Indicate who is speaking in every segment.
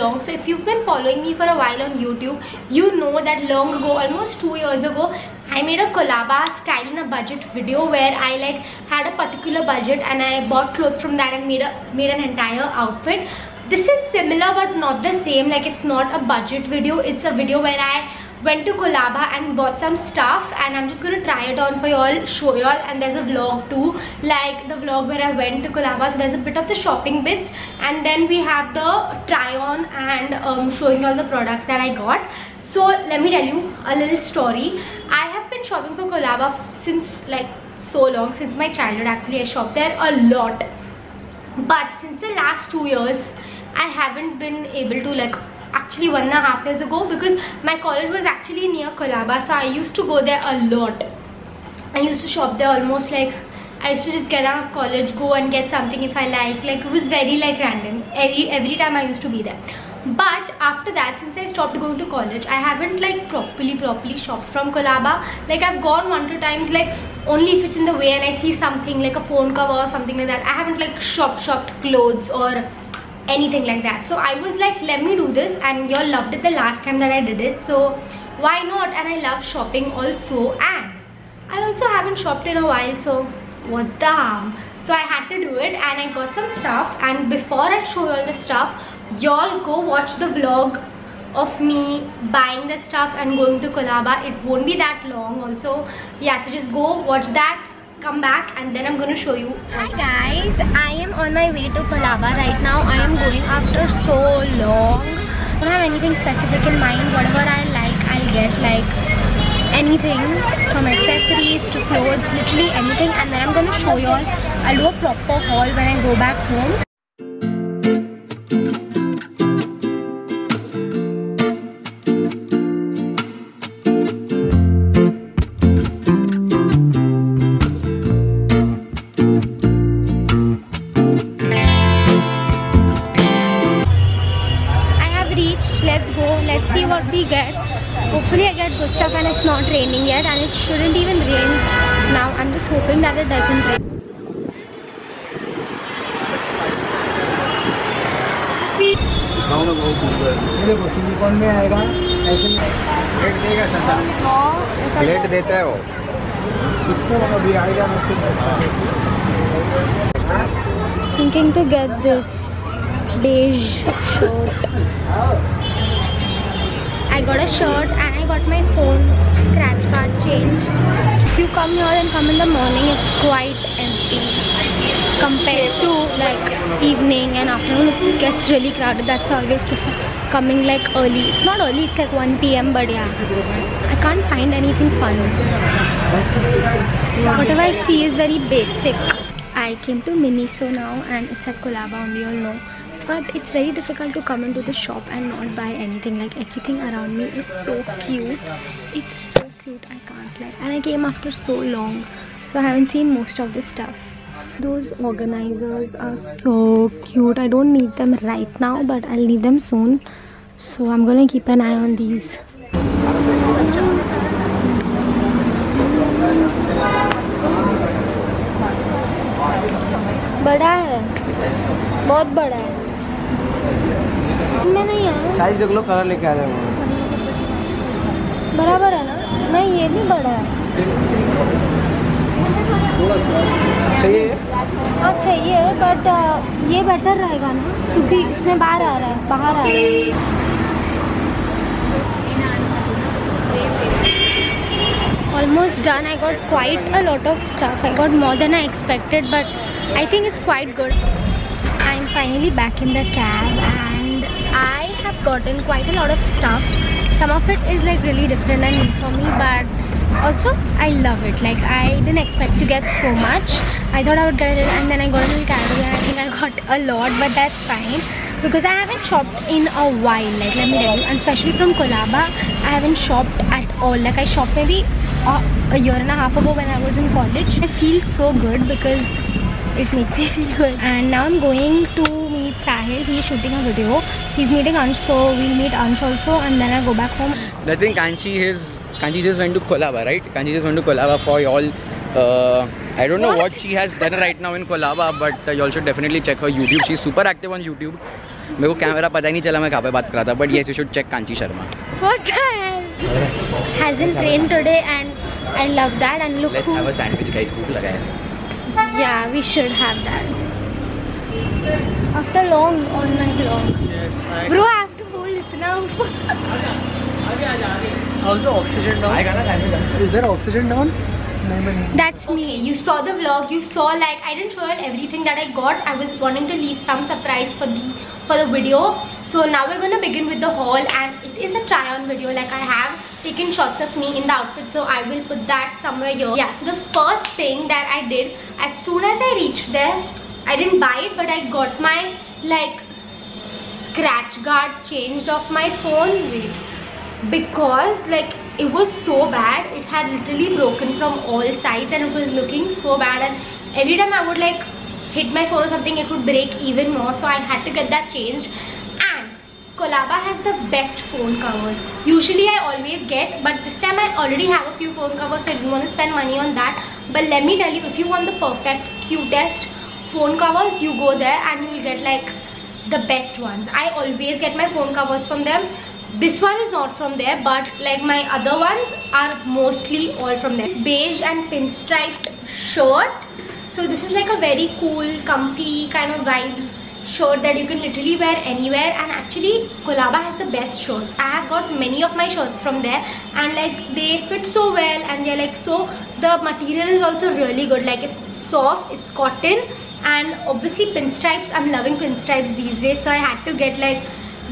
Speaker 1: long. So if you've been following me for a while on YouTube, you know that long ago, almost 2 years ago, I made a Colaba style in a budget video where I like had a particular budget and I bought clothes from that and made an entire outfit. This is similar but not the same. Like, it's not a budget video, it's a video where I went to Colaba and bought some stuff, and I'm just gonna try it on for y'all, show y'all, and there's a vlog too, like the vlog where I went to Colaba. So there's a bit of the shopping bits, and then we have the try on and showing all the products that I got. So let me tell you a little story. I have been shopping for Colaba since like so long, since my childhood actually. I shop there a lot, but since the last 2 years I haven't been able to, like actually 1.5 years ago, because my college was actually near Colaba, so I used to go there a lot. I used to shop there almost like, I used to just get out of college, go and get something if I like it was very like random. Every time I used to be there. But after that, since I stopped going to college, I haven't like properly shopped from Colaba. Like, I've gone 1-2 times, like only if it's in the way and I see something like a phone cover or something like that. I haven't like shopped clothes or anything like that. So I was like, let me do this, and y'all loved it the last time that I did it, so why not? And I love shopping also, and I also haven't shopped in a while, so what's the harm? So I had to do it, and I got some stuff. And before I show y'all the stuff, y'all go watch the vlog of me buying the stuff and going to Colaba. It won't be that long also. Yeah, so just go watch that, come back, and then I'm going to show you. Hi guys, I am on my way to Colaba right now. I am going after so long. I don't have anything specific in mind. Whatever I like, I'll get, like anything from accessories to clothes, literally anything. And then I'm going to show you all. I'll do a proper haul when I go back home. Hopefully I get good stuff, and it's not raining yet, and it shouldn't even rain now. I'm just hoping that it doesn't rain.
Speaker 2: Plate देता है वो।
Speaker 1: Thinking to get this beige shirt. I got a shirt and I got my phone scratch card changed. If you come here and come in the morning, it's quite empty compared to like evening and afternoon. It gets really crowded. That's why I always prefer coming like early. It's not early, it's like 1 PM, but yeah, I can't find anything fun. Whatever I see is very basic. I came to Miniso now, and it's at Colaba only, you all know. But it's very difficult to come into the shop and not buy anything. Like, everything around me is so cute. It's so cute, I can't lie. And I came after so long, so I haven't seen most of this stuff. Those organizers are so cute. I don't need them right now, but I'll need them soon. So I'm gonna keep an eye on these. बड़ा है, बहुत बड़ा है। मैं नहीं आया।
Speaker 2: Size देख लो, colour लेके आ जाएगा।
Speaker 1: बराबर है ना? नहीं, ये भी बड़ा है।
Speaker 2: चाहिए?
Speaker 1: हाँ चाहिए, बट ये बेटर रहेगा ना, क्योंकि इसमें बाहर आ रहा है, Almost done. I got quite a lot of stuff. I got more than I expected, but I think it's quite good. I'm finally back in the cab, and I have gotten quite a lot of stuff. Some of it is like really different and new for me, but also I love it. Like, I didn't expect to get so much. I thought I would get it, and then I got a little carried away. I think I got a lot, but that's fine because I haven't shopped in a while. Like, let me tell you, and especially from Colaba, I haven't shopped at all. Like, I shopped maybe a year and a half ago when I was in college. I feel so good because it makes me feel good. And now I'm going to meet Sahil. He is shooting a video. He's meeting Ansh, so we'll meet Ansh also, and then I go back home.
Speaker 2: I think Kanchi just went to Colaba, right? Kanchi just went to Colaba for y'all. I don't know what she has done right now in Colaba, but y'all should definitely check her YouTube. She's super active on YouTube. मेरे को camera पता ही नहीं चला मैं कहाँ पे बात कर रहा था. But yes, you should check Kanchi Sharma.
Speaker 1: What the hell? Hasn't rained today and I love that. And look,
Speaker 2: Let's have a sandwich, guys. भूख लगा है.
Speaker 1: yeah, we should have that. After long, all night long.
Speaker 3: Yes.
Speaker 1: Bro, I have to hold it now.
Speaker 3: How's the oxygen down? Is there oxygen down?
Speaker 1: That's me. You saw the vlog. You saw, like, I didn't show you everything that I got. I was wanting to leave some surprise for the video. So now we're gonna begin with the haul, and it is a try-on video. Like, I have taken shots of me in the outfit, so I will put that somewhere here. Yeah. So the first thing that I did as soon as I reached there, I didn't buy it, but I got my like scratch guard changed off my phone. Wait. Because like it was so bad, it had literally broken from all sides and it was looking so bad, and every time I would like hit my phone or something, it would break even more, so I had to get that changed. And Colaba has the best phone covers. Usually I always get, but this time I already have a few phone covers, so I didn't want to spend money on that. But let me tell you, if you want the perfect cutest phone covers, you go there and you will get like the best ones. I always get my phone covers from them. This one is not from there, but like my other ones are mostly all from there. This beige and pinstriped shirt. So this is like a very cool, comfy kind of vibes shirt that you can literally wear anywhere. And actually Colaba has the best shirts. I have got many of my shirts from there, and like they fit so well, and they're like so, the material is also really good. Like it's soft, it's cotton, and obviously pinstripes. I'm loving pinstripes these days, so I had to get like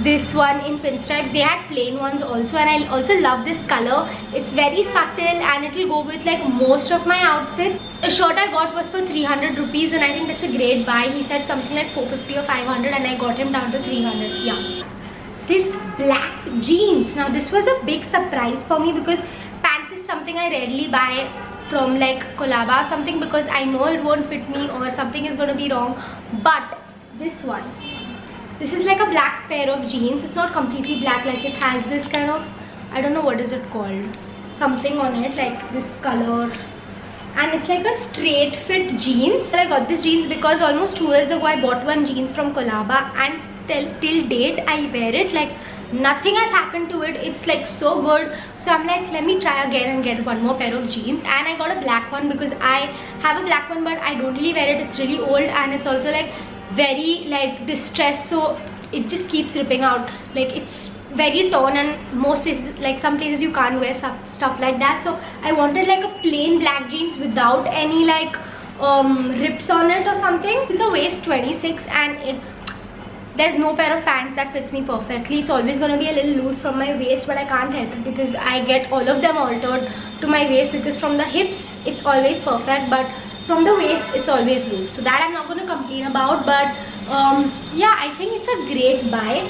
Speaker 1: this one in pinstripes. They had plain ones also, and I also love this color. It's very subtle and it will go with like most of my outfits. The shirt I got was for 300 rupees, and I think that's a great buy. He said something like 450 or 500, and I got him down to 300. Yeah. This black jeans. Now this was a big surprise for me because pants is something I rarely buy from like Colaba or something, because I know it won't fit me or something is going to be wrong. But this one, this is like a black pair of jeans. It's not completely black, like it has this kind of, I don't know what is it called, something on it like this color, and it's like a straight fit jeans. I got this jeans because almost 2 years ago I bought one jeans from Colaba, and till date I wear it, like nothing has happened to it. It's like so good, so I'm like, let me try again and get one more pair of jeans. And I got a black one because I have a black one, but I don't really wear it. It's really old, and it's also like very like distressed, so it just keeps ripping out. Like it's very torn, and most places, like some places you can't wear stuff like that. So I wanted like a plain black jeans without any like rips on it or something. The waist 26, and there's no pair of pants that fits me perfectly. It's always going to be a little loose from my waist, but I can't help it because I get all of them altered to my waist, because from the hips it's always perfect, but from the waist it's always loose. So that I'm not going to complain about. But yeah, I think it's a great buy.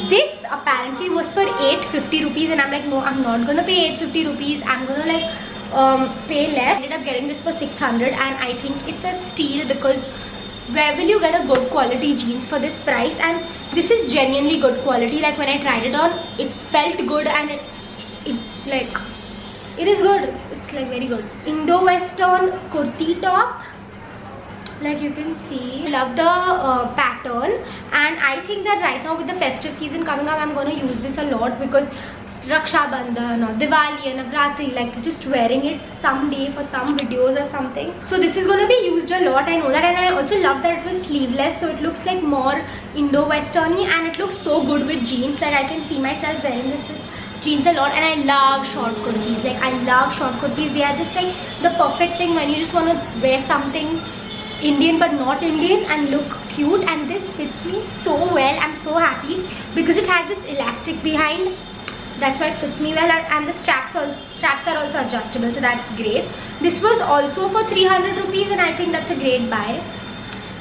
Speaker 1: This apparently was for 850 rupees, and I'm like, no, I'm not going to pay 850 rupees. I'm going to like pay less. I ended up getting this for 600, and I think it's a steal, because where will you get a good quality jeans for this price? And this is genuinely good quality. Like when I tried it on, it felt good, and it like, it is good. It's like very good. Indo-Western kurti top, like you can see. Love the pattern, and I think that right now with the festive season coming up, I'm going to use this a lot, because Raksha Bandhan or Diwali and Navratri, like just wearing it someday for some videos or something. So this is going to be used a lot, I know that. And I also love that it was sleeveless, so it looks like more Indo-Western-y, and it looks so good with jeans that I can see myself wearing this with jeans a lot. And I love short kurtis. Like I love short kurtis. They are just like the perfect thing when you just want to wear something Indian but not Indian and look cute. And this fits me so well. I'm so happy because it has this elastic behind. That's why it fits me well, and the straps are also adjustable, so that's great. This was also for 300 rupees, and I think that's a great buy.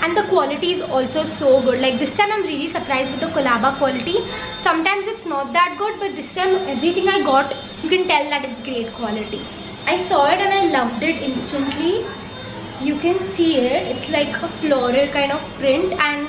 Speaker 1: And the quality is also so good. Like this time I'm really surprised with the Colaba quality. Sometimes it's not that good, but this time everything I got, you can tell that it's great quality. I saw it and I loved it instantly. You can see it. It's like a floral kind of print, and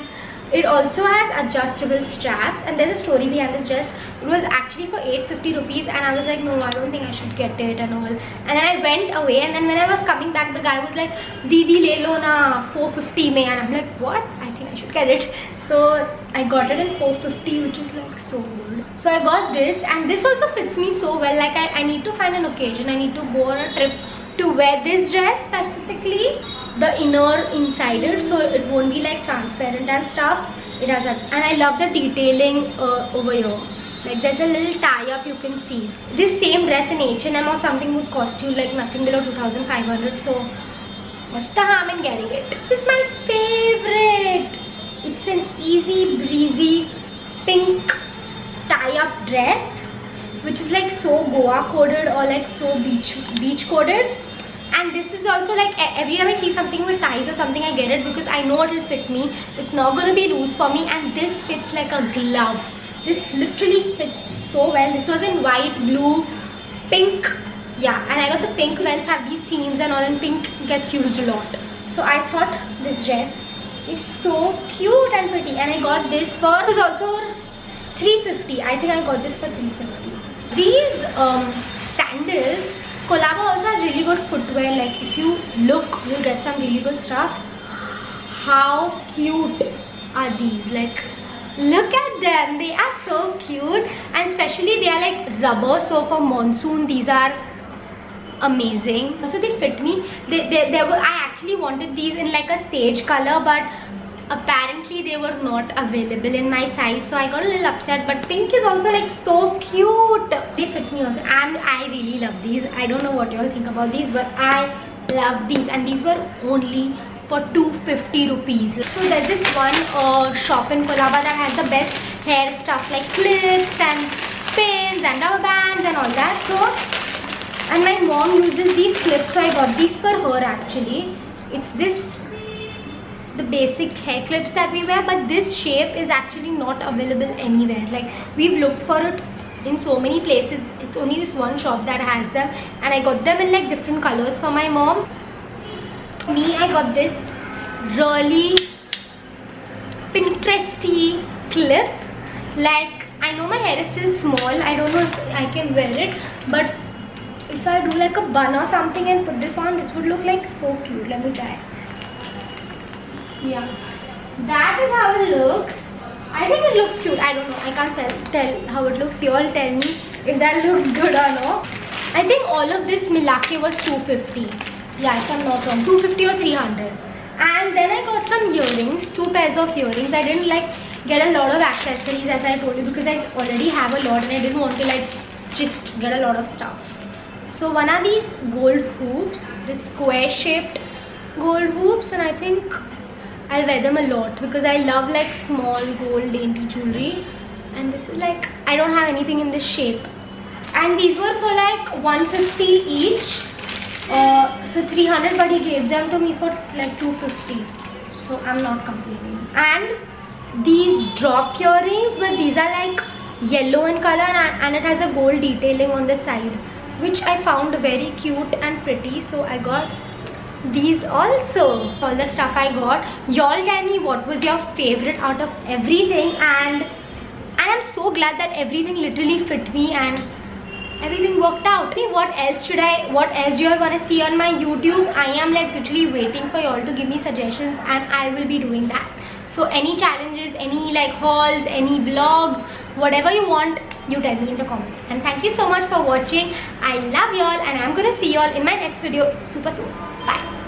Speaker 1: it also has adjustable straps. And there's a story behind this dress. It was actually for 850 rupees, and I was like, no, I don't think I should get it and all. And then I went away, and then when I was coming back, the guy was like, Didi le lo na 450 mein, and I'm like, what? I think I should get it. So I got it in 450, which is like so good. So I got this, and this also fits me so well. Like I need to find an occasion, I need to go on a trip to wear this dress specifically, the inner inside it, so it won't be like transparent and stuff. It has a, and I love the detailing over here. Like there's a little tie up, you can see. This same dress in H&M or something would cost you like nothing below 2,500. So what's the harm in getting it? This is my favorite. It's an easy breezy pink tie-up dress, which is like so Goa coded or like so beach coded. And this is also like every time I see something with ties or something, I get it because I know it will fit me. It's not going to be loose for me, and this fits like a glove. This literally fits so well. This was in white, blue, pink. Yeah, and I got the pink. Vans have these themes and all, and pink gets used a lot. So I thought this dress is so cute and pretty, and I got this for, it was also 350. I think I got this for 350. These sandals, Colaba also has really good footwear. Like if you look, you'll get some really good stuff. How cute are these? Like look at them, they are so cute, and especially they are like rubber, so for monsoon these are amazing. Also they fit me. I actually wanted these in like a sage color, but apparently they were not available in my size, so I got a little upset. But pink is also like so cute. They fit me also, and I really love these. I don't know what you all think about these, but I love these, and these were only for 250 rupees. So there's this one shop in Colaba that has the best hair stuff, like clips and pins and rubber bands and all that. So, and my mom uses these clips, so I got these for her actually. It's the basic hair clips that we wear, but this shape is actually not available anywhere. Like we've looked for it in so many places. It's only this one shop that has them, and I got them in like different colors for my mom. Me, I got this really Pinteresty clip. Like I know my hair is still small, I don't know if I can wear it, but if I do like a bun or something and put this on, this would look like so cute. Let me try. Yeah, that is how it looks. I think it looks cute. I don't know, I can't tell how it looks. You all tell me if that looks good or not. I think all of this Milake was 250. Yeah, if I'm not wrong, 250 or 300. And then I got some earrings, 2 pairs of earrings. I didn't like get a lot of accessories, as I told you, because I already have a lot and I didn't want to like just get a lot of stuff. So one are these gold hoops, this square shaped gold hoops, and I think I'll wear them a lot because I love like small gold dainty jewelry. And this is like, I don't have anything in this shape. And these were for like 150 each. So 300, but he gave them to me for like 250, so I'm not complaining. And these drop earrings, but these are like yellow in color, and it has a gold detailing on the side, which I found very cute and pretty, so I got these also. All the stuff I got. Y'all tell me what was your favorite out of everything, and I'm so glad that everything literally fit me and everything worked out. What else do you all want to see on my YouTube? I am like literally waiting for y'all to give me suggestions, and I will be doing that. So any challenges, any like hauls, any vlogs, whatever you want, you tell me in the comments. And thank you so much for watching. I love y'all, and I'm gonna see y'all in my next video super soon. Bye.